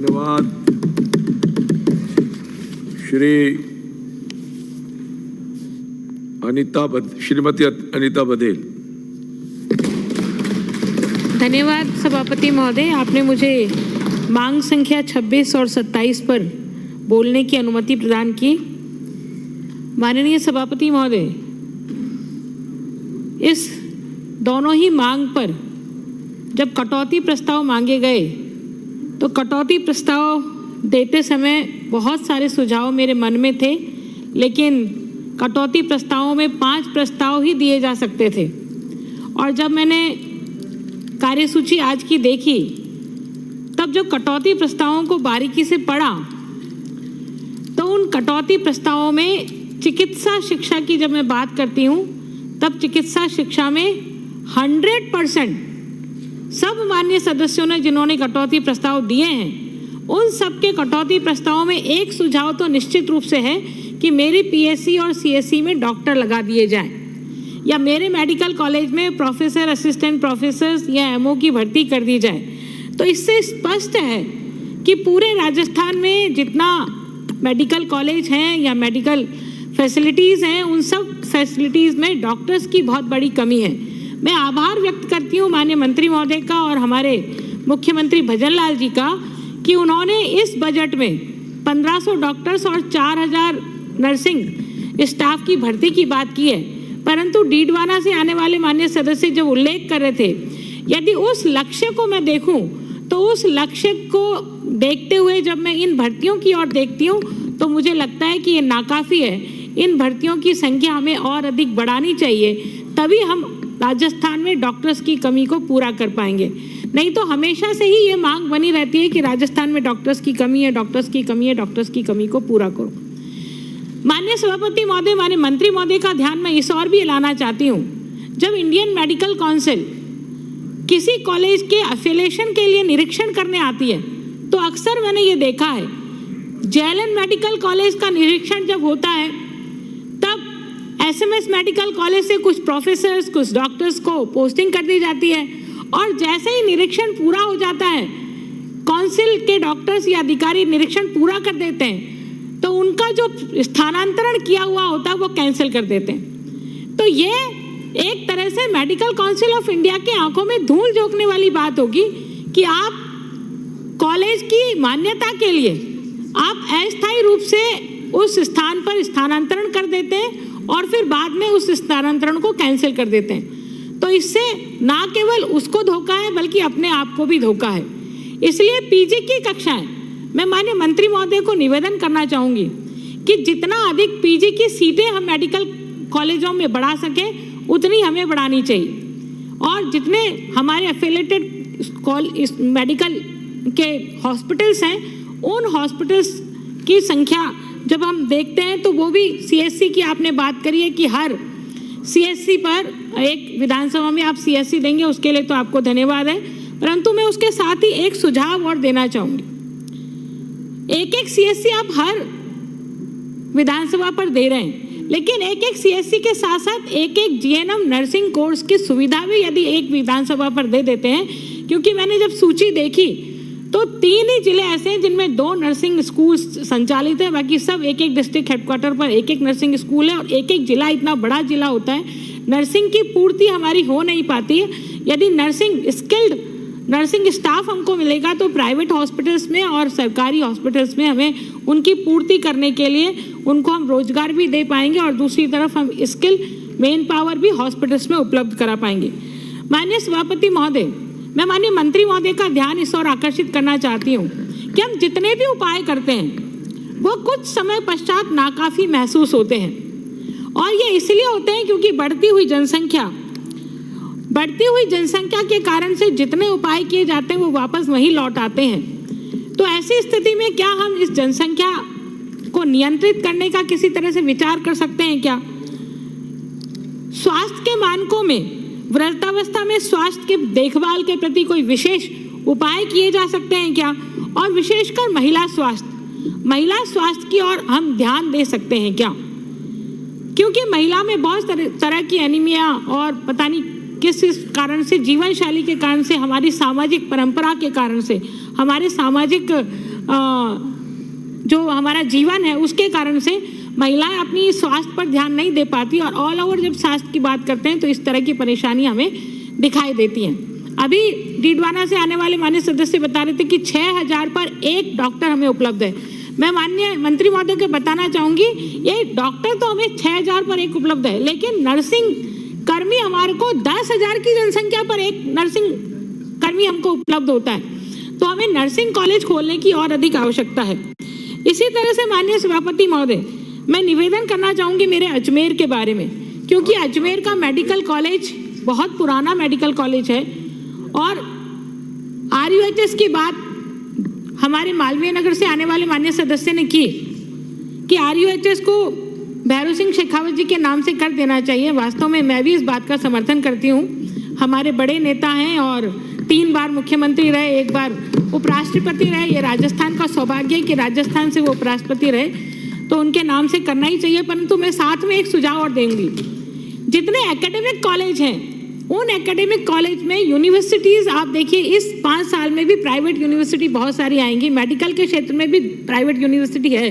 धन्यवाद। श्रीमती अनीता बघेल। धन्यवाद सभापति महोदय, आपने मुझे मांग संख्या 26 और 27 पर बोलने की अनुमति प्रदान की। माननीय सभापति महोदय, इस दोनों ही मांग पर जब कटौती प्रस्ताव मांगे गए तो कटौती प्रस्ताव देते समय बहुत सारे सुझाव मेरे मन में थे, लेकिन कटौती प्रस्तावों में 5 प्रस्ताव ही दिए जा सकते थे। और जब मैंने कार्यसूची आज की देखी तब जो कटौती प्रस्तावों को बारीकी से पढ़ा तो उन कटौती प्रस्तावों में चिकित्सा शिक्षा की जब मैं बात करती हूँ तब चिकित्सा शिक्षा में 100% सब माननीय सदस्यों ने जिन्होंने कटौती प्रस्ताव दिए हैं उन सब के कटौती प्रस्तावों में एक सुझाव तो निश्चित रूप से है कि मेरी पीएससी और सीएससी में डॉक्टर लगा दिए जाएं, या मेरे मेडिकल कॉलेज में प्रोफेसर, असिस्टेंट प्रोफेसर्स या एमओ की भर्ती कर दी जाए। तो इससे स्पष्ट है कि पूरे राजस्थान में जितना मेडिकल कॉलेज हैं या मेडिकल फैसिलिटीज़ हैं उन सब फैसिलिटीज़ में डॉक्टर्स की बहुत बड़ी कमी है। मैं आभार व्यक्त करती हूँ माननीय मंत्री महोदय का और हमारे मुख्यमंत्री भजन लाल जी का कि उन्होंने इस बजट में 1500 डॉक्टर्स और 4000 नर्सिंग स्टाफ की भर्ती की बात की है। परंतु डीडवाना से आने वाले माननीय सदस्य जब उल्लेख कर रहे थे, यदि उस लक्ष्य को मैं देखूं तो उस लक्ष्य को देखते हुए जब मैं इन भर्तियों की ओर देखती हूं तो मुझे लगता है कि ये नाकाफ़ी है। इन भर्तियों की संख्या हमें और अधिक बढ़ानी चाहिए, तभी हम राजस्थान में डॉक्टर्स की कमी को पूरा कर पाएंगे। नहीं तो हमेशा से ही ये मांग बनी रहती है कि राजस्थान में डॉक्टर्स की कमी है, डॉक्टर्स की कमी है, डॉक्टर्स की कमी को पूरा करो। माननीय सभापति महोदय, माननीय मंत्री महोदय का ध्यान मैं इस और भी लाना चाहती हूँ। जब इंडियन मेडिकल काउंसिल किसी कॉलेज के एफिलिएशन के लिए निरीक्षण करने आती है तो अक्सर मैंने ये देखा है, जेएलएन मेडिकल कॉलेज का निरीक्षण जब होता है तब एसएमएस मेडिकल कॉलेज से कुछ प्रोफेसर्स, कुछ डॉक्टर्स को पोस्टिंग कर दी जाती है और जैसे ही निरीक्षण पूरा हो जाता है, काउंसिल के डॉक्टर्स या अधिकारी निरीक्षण पूरा कर देते हैं तो उनका जो स्थानांतरण किया हुआ होता है वो कैंसिल कर देते हैं। तो ये एक तरह से मेडिकल काउंसिल ऑफ इंडिया के आंखों में धूल झोंकने वाली बात होगी कि आप कॉलेज की मान्यता के लिए आप अस्थायी रूप से उस स्थान पर स्थानांतरण कर देते हैं और फिर बाद में उस स्थानांतरण को कैंसिल कर देते हैं। तो इससे ना केवल उसको धोखा है बल्कि अपने आप को भी धोखा है। इसलिए पीजी की कक्षाएं मैं माननीय मंत्री महोदय को निवेदन करना चाहूँगी कि जितना अधिक पीजी की सीटें हम मेडिकल कॉलेजों में बढ़ा सकें उतनी हमें बढ़ानी चाहिए। और जितने हमारे एफिलिएटेड मेडिकल के हॉस्पिटल्स हैं उन हॉस्पिटल्स की संख्या जब हम देखते हैं तो वो भी सीएससी की आपने बात करी है कि हर सीएससी पर एक विधानसभा में आप सीएससी देंगे, उसके लिए तो आपको धन्यवाद है। परंतु मैं उसके साथ ही एक सुझाव और देना चाहूँगी। एक सीएससी आप हर विधानसभा पर दे रहे हैं, लेकिन एक सीएससी के साथ साथ एक जीएनएम नर्सिंग कोर्स की सुविधा भी यदि एक विधानसभा पर दे देते हैं, क्योंकि मैंने जब सूची देखी तो 3 ही जिले ऐसे हैं जिनमें 2 नर्सिंग स्कूल संचालित है, बाकी सब एक डिस्ट्रिक्ट हेडक्वार्टर पर एक नर्सिंग स्कूल है और एक जिला, इतना बड़ा जिला होता है, नर्सिंग की पूर्ति हमारी हो नहीं पाती है। यदि नर्सिंग स्टाफ हमको मिलेगा तो प्राइवेट हॉस्पिटल्स में और सरकारी हॉस्पिटल्स में हमें उनकी पूर्ति करने के लिए उनको हम रोजगार भी दे पाएंगे और दूसरी तरफ हम स्किल मेन पावर भी हॉस्पिटल्स में उपलब्ध करा पाएंगे। माननीय सभापति महोदय, मैं माननीय मंत्री महोदय का ध्यान इस ओर आकर्षित करना चाहती हूँ कि हम जितने भी उपाय करते हैं वो कुछ समय पश्चात नाकाफी महसूस होते हैं और ये इसलिए होते हैं क्योंकि बढ़ती हुई जनसंख्या के कारण से जितने उपाय किए जाते हैं वो वापस वहीं लौट आते हैं। तो ऐसी स्थिति में क्या हम इस जनसंख्या को नियंत्रित करने का किसी तरह से विचार कर सकते हैं क्या? स्वास्थ्य के मानकों में वृद्धावस्था में स्वास्थ्य के देखभाल के प्रति कोई विशेष उपाय किए जा सकते हैं क्या? और विशेषकर महिला स्वास्थ्य की ओर हम ध्यान दे सकते हैं क्या? क्योंकि महिला में बहुत तरह की एनीमिया और पता नहीं किस कारण से, जीवन शैली के कारण से, हमारी सामाजिक परंपरा के कारण से, हमारे सामाजिक जो हमारा जीवन है उसके कारण से महिलाएं अपनी स्वास्थ्य पर ध्यान नहीं दे पाती और ऑल ओवर जब स्वास्थ्य की बात करते हैं तो इस तरह की परेशानी हमें दिखाई देती हैं। अभी डीडवाना से आने वाले माननीय सदस्य बता रहे थे कि 6000 पर एक डॉक्टर हमें उपलब्ध है। मैं माननीय मंत्री महोदय को बताना चाहूँगी, ये डॉक्टर तो हमें 6000 पर एक उपलब्ध है, लेकिन नर्सिंग कर्मी हमारे को 10,000 की जनसंख्या पर एक नर्सिंग कर्मी हमको उपलब्ध होता है। तो हमें नर्सिंग कॉलेज खोलने की और अधिक आवश्यकता है। इसी तरह से माननीय सभापति महोदय, मैं निवेदन करना चाहूँगी मेरे अजमेर के बारे में, क्योंकि अजमेर का मेडिकल कॉलेज बहुत पुराना मेडिकल कॉलेज है और RUHS की बात हमारे मालवीय नगर से आने वाले माननीय सदस्य ने की कि RUHS को भैरव सिंह शेखावत जी के नाम से कर देना चाहिए। वास्तव में मैं भी इस बात का समर्थन करती हूँ। हमारे बड़े नेता हैं और 3 बार मुख्यमंत्री रहे, 1 बार उपराष्ट्रपति रहे। ये राजस्थान का सौभाग्य है कि राजस्थान से वो उपराष्ट्रपति रहे, तो उनके नाम से करना ही चाहिए। परंतु मैं साथ में एक सुझाव और दूंगी, जितने एकेडमिक कॉलेज हैं उन एकेडमिक कॉलेज में यूनिवर्सिटीज़ आप देखिए, इस 5 साल में भी प्राइवेट यूनिवर्सिटी बहुत सारी आएंगी। मेडिकल के क्षेत्र में भी प्राइवेट यूनिवर्सिटी है,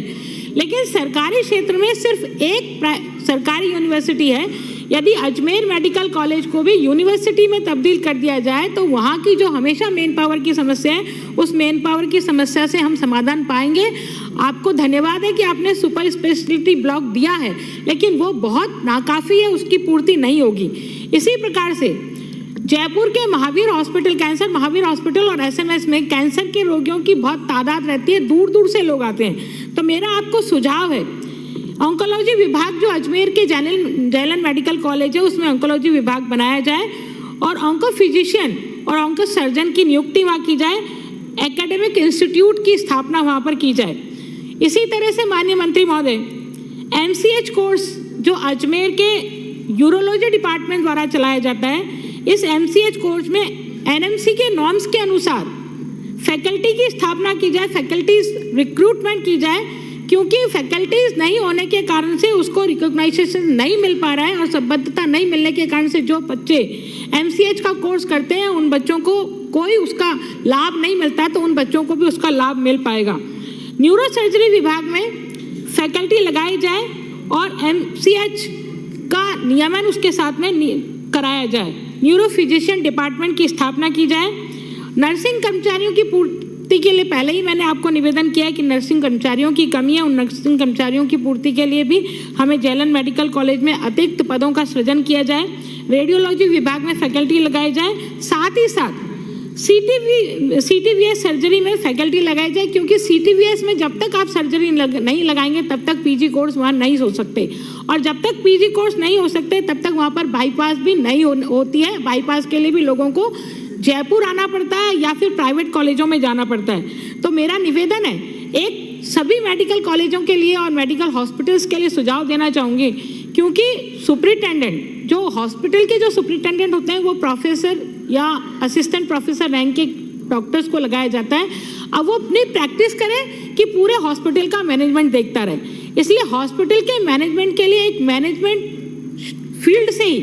लेकिन सरकारी क्षेत्र में सिर्फ एक सरकारी यूनिवर्सिटी है। यदि अजमेर मेडिकल कॉलेज को भी यूनिवर्सिटी में तब्दील कर दिया जाए तो वहाँ की जो हमेशा मेन पावर की समस्या है, उस मेन पावर की समस्या से हम समाधान पाएंगे। आपको धन्यवाद है कि आपने सुपर स्पेशलिटी ब्लॉक दिया है, लेकिन वो बहुत नाकाफ़ी है, उसकी पूर्ति नहीं होगी। इसी प्रकार से जयपुर के Mahavir hospital, cancer Mahavir hospital और SMS में कैंसर के रोगियों की बहुत तादाद रहती है, दूर दूर से लोग आते हैं। तो मेरा आपको सुझाव है, ऑन्कोलॉजी विभाग जो अजमेर के जैलन मेडिकल कॉलेज है उसमें ऑन्कोलॉजी विभाग बनाया जाए और ऑन्को फिजिशियन और ऑन्को सर्जन की नियुक्ति वहाँ की जाए, एकेडमिक इंस्टीट्यूट की स्थापना वहाँ पर की जाए। इसी तरह से माननीय मंत्री महोदय, MCH कोर्स जो अजमेर के यूरोलॉजी डिपार्टमेंट द्वारा चलाया जाता है, इस MCH कोर्स में NMC के नॉर्म्स के अनुसार फैकल्टी की स्थापना की जाए, फैकल्टीज रिक्रूटमेंट की जाए, क्योंकि फैकल्टीज नहीं होने के कारण से उसको रिकॉग्नाइजेशन नहीं मिल पा रहा है और संबद्धता नहीं मिलने के कारण से जो बच्चे MCH का कोर्स करते हैं उन बच्चों को कोई उसका लाभ नहीं मिलता, तो उन बच्चों को भी उसका लाभ मिल पाएगा। न्यूरो सर्जरी विभाग में फैकल्टी लगाई जाए और MCH का नियमन उसके साथ में कराया जाए। न्यूरो फिजिशियन डिपार्टमेंट की स्थापना की जाए। नर्सिंग कर्मचारियों की पूर्ति के लिए पहले ही मैंने आपको निवेदन किया है कि नर्सिंग कर्मचारियों की कमी है, उन नर्सिंग कर्मचारियों की पूर्ति के लिए भी हमें जैलन मेडिकल कॉलेज में अतिरिक्त पदों का सृजन किया जाए। रेडियोलॉजी विभाग में फैकल्टी लगाई जाए, साथ ही साथ CTVS सर्जरी में फैकल्टी लगाई जाए, क्योंकि CTVS में जब तक आप सर्जरी नहीं लगाएंगे तब तक PG कोर्स वहाँ नहीं हो सकते, और जब तक PG कोर्स नहीं हो सकते तब तक वहाँ पर बाईपास भी नहीं होती है। बाईपास के लिए भी लोगों को जयपुर आना पड़ता है या फिर प्राइवेट कॉलेजों में जाना पड़ता है। तो मेरा निवेदन है, एक सभी मेडिकल कॉलेजों के लिए और मेडिकल हॉस्पिटल्स के लिए सुझाव देना चाहूँगी, क्योंकि सुपरिटेंडेंट जो हॉस्पिटल के जो सुपरिटेंडेंट होते हैं वो प्रोफेसर या असिस्टेंट प्रोफेसर रैंक के डॉक्टर्स को लगाया जाता है। अब वो अपनी प्रैक्टिस करें कि पूरे हॉस्पिटल का मैनेजमेंट देखता रहे, इसलिए हॉस्पिटल के मैनेजमेंट के लिए एक मैनेजमेंट फील्ड से ही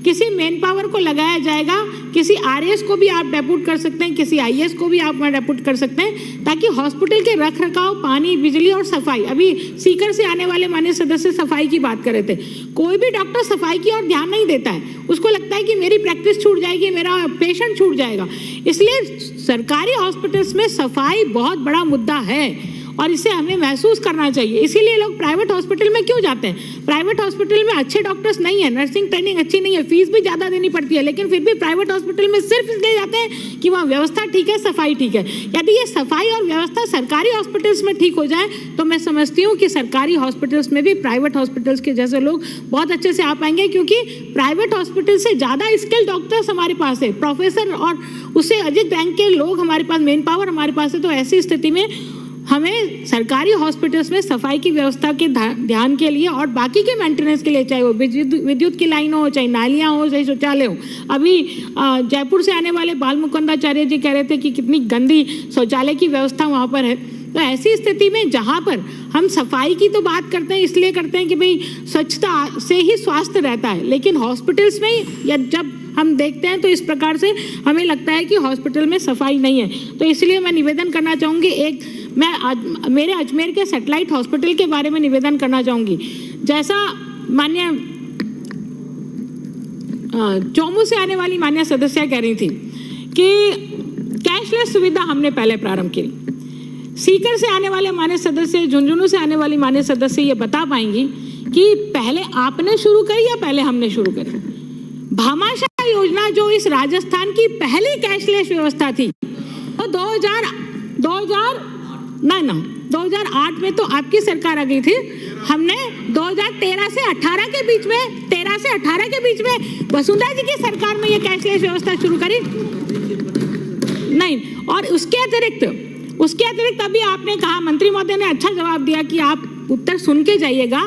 किसी मेन पावर को लगाया जाएगा। किसी RAS को भी आप डेप्यूट कर सकते हैं, किसी IAS को भी आप डेप्यूट कर सकते हैं, ताकि हॉस्पिटल के रख रखाव, पानी, बिजली और सफाई, अभी सीकर से आने वाले माननीय सदस्य सफाई की बात कर रहे थे, कोई भी डॉक्टर सफाई की ओर ध्यान नहीं देता है। उसको लगता है कि मेरी प्रैक्टिस छूट जाएगी, मेरा पेशेंट छूट जाएगा। इसलिए सरकारी हॉस्पिटल्स में सफाई बहुत बड़ा मुद्दा है और इसे हमें महसूस करना चाहिए। इसीलिए लोग प्राइवेट हॉस्पिटल में क्यों जाते हैं? प्राइवेट हॉस्पिटल में अच्छे डॉक्टर्स नहीं है, नर्सिंग ट्रेनिंग अच्छी नहीं है, फीस भी ज़्यादा देनी पड़ती है, लेकिन फिर भी प्राइवेट हॉस्पिटल में सिर्फ इसलिए जाते हैं कि वहाँ व्यवस्था ठीक है, सफाई ठीक है। यदि ये सफाई और व्यवस्था सरकारी हॉस्पिटल्स में ठीक हो जाए तो मैं समझती हूँ कि सरकारी हॉस्पिटल्स में भी प्राइवेट हॉस्पिटल्स के जैसे लोग बहुत अच्छे से आ पाएंगे, क्योंकि प्राइवेट हॉस्पिटल से ज़्यादा स्किल्ड डॉक्टर्स हमारे पास है, प्रोफेसर और उससे अधिक रैंक के लोग हमारे पास, मेन पावर हमारे पास है। तो ऐसी स्थिति में हमें सरकारी हॉस्पिटल्स में सफाई की व्यवस्था के ध्यान के लिए और बाकी के मेंटेनेंस के लिए, चाहे वो विद्युत की लाइन हो, चाहे नालियाँ हो, चाहे शौचालय हो। अभी जयपुर से आने वाले बाल मुकुंदाचार्य जी कह रहे थे कि कितनी गंदी शौचालय की व्यवस्था वहाँ पर है। तो ऐसी स्थिति में जहाँ पर हम सफाई की तो बात करते हैं, इसलिए करते हैं कि भाई स्वच्छता से ही स्वास्थ्य रहता है, लेकिन हॉस्पिटल्स में या जब हम देखते हैं तो इस प्रकार से हमें लगता है कि हॉस्पिटल में सफाई नहीं है। तो इसलिए मैं निवेदन करना चाहूँगी, मेरे अजमेर के सैटेलाइट हॉस्पिटल के बारे में निवेदन करना चाहूँगी। जैसा मान्य चौमू से आने वाली मान्य सदस्य कह रही थी कि कैशलेस सुविधा हमने पहले प्रारंभ की। सीकर से आने वाले मान्य सदस्य, झुंझुनू से आने वाली मान्य सदस्य ये बता पाएंगी कि पहले आपने शुरू करी या पहले हमने शुरू करी? भामाशाह योजना जो इस राजस्थान की पहली कैशलेस व्यवस्था थी, तो 2008 में तो आपकी सरकार आ गई थी। हमने 2013 से 18 के बीच में वसुंधरा जी की सरकार में ये कैशलेस व्यवस्था शुरू करी नहीं। और उसके अतिरिक्त अभी आपने कहा, मंत्री महोदय ने अच्छा जवाब दिया कि आप उत्तर सुन के जाइएगा।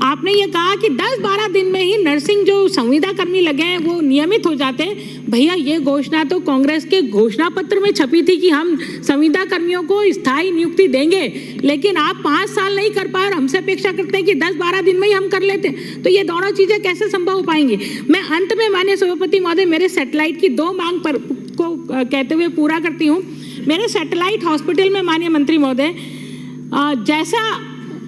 आपने ये कहा कि 10-12 दिन में ही नर्सिंग जो संविदा कर्मी लगे हैं वो नियमित हो जाते हैं। भैया ये घोषणा तो कांग्रेस के घोषणा पत्र में छपी थी कि हम संविदा कर्मियों को स्थायी नियुक्ति देंगे, लेकिन आप 5 साल नहीं कर पाए और हमसे अपेक्षा करते हैं कि 10-12 दिन में ही हम कर लेते। तो ये दोनों चीजें कैसे संभव हो पाएंगी? मैं अंत में माननीय सभापति महोदय मेरे सैटेलाइट की 2 मांग पर को कहते हुए पूरा करती हूँ। मेरे सैटेलाइट हॉस्पिटल में माननीय मंत्री महोदय, जैसा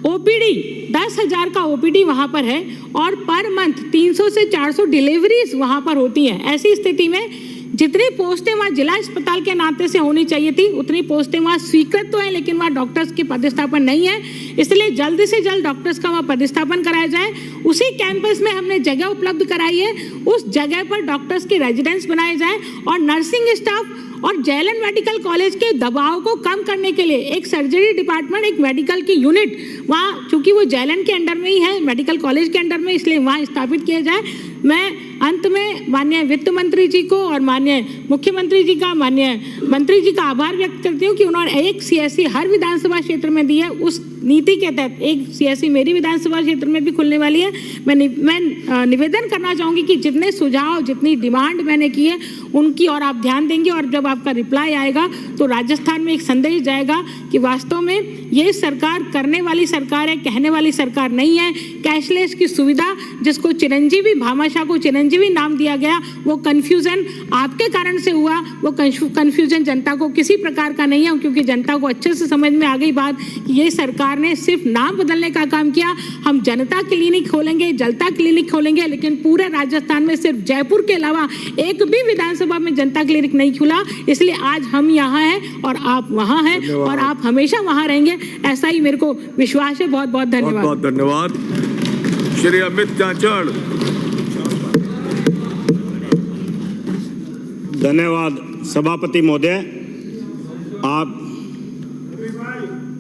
ओपीडी 10,000 का ओपीडी वहाँ पर है और पर मंथ 300 से 400 डिलीवरीज वहाँ पर होती हैं। ऐसी स्थिति में जितनी पोस्टें वहाँ जिला अस्पताल के नाते से होनी चाहिए थी उतनी पोस्टें वहाँ स्वीकृत तो है, लेकिन वहाँ डॉक्टर्स की पदस्थापन नहीं है। इसलिए जल्द से जल्द डॉक्टर्स का वहाँ पदस्थापन कराया जाए। उसी कैंपस में हमने जगह उपलब्ध कराई है, उस जगह पर डॉक्टर्स के रेजिडेंस बनाए जाए और नर्सिंग स्टाफ और जेएलएन मेडिकल कॉलेज के दबाव को कम करने के लिए एक सर्जरी डिपार्टमेंट, एक मेडिकल की यूनिट वहाँ, चूंकि वो जेएलएन के अंडर में ही है, मेडिकल कॉलेज के अंडर में, इसलिए वहाँ स्थापित किया जाए। मैं अंत में माननीय वित्त मंत्री जी को और माननीय मुख्यमंत्री जी का, माननीय मंत्री जी का आभार व्यक्त करती हूँ कि उन्होंने एक सीएससी हर विधानसभा क्षेत्र में दी है। उस नीति के तहत एक सीएससी मेरी विधानसभा क्षेत्र में भी खुलने वाली है। मैं निवेदन करना चाहूँगी कि जितने सुझाव, जितनी डिमांड मैंने की है उनकी और आप ध्यान देंगे और जब आपका रिप्लाई आएगा तो राजस्थान में एक संदेश जाएगा कि वास्तव में ये सरकार करने वाली सरकार है, कहने वाली सरकार नहीं है। कैशलेस की सुविधा जिसको चिरंजीवी, भामाशाह को चिरंजीवी नाम दिया गया, वो कन्फ्यूजन आपके कारण से हुआ। वो कन्फ्यूजन जनता को किसी प्रकार का नहीं है, क्योंकि जनता को अच्छे से समझ में आ गई बात कि ये सरकार ने सिर्फ नाम बदलने का काम किया। हम जनता क्लिनिक खोलेंगे, जलता क्लिनिक खोलेंगे, लेकिन पूरे राजस्थान में सिर्फ जयपुर के अलावा एक भी विधानसभा में जनता क्लिनिक नहीं खुला। इसलिए आज हम यहाँ हैं और आप वहाँ हैं और आप हमेशा वहाँ रहेंगे, ऐसा ही मेरे को विश्वास है। बहुत बहुत धन्यवाद। बहुत धन्यवाद। श्री अमित चांचड़। धन्यवाद सभापति महोदय। आप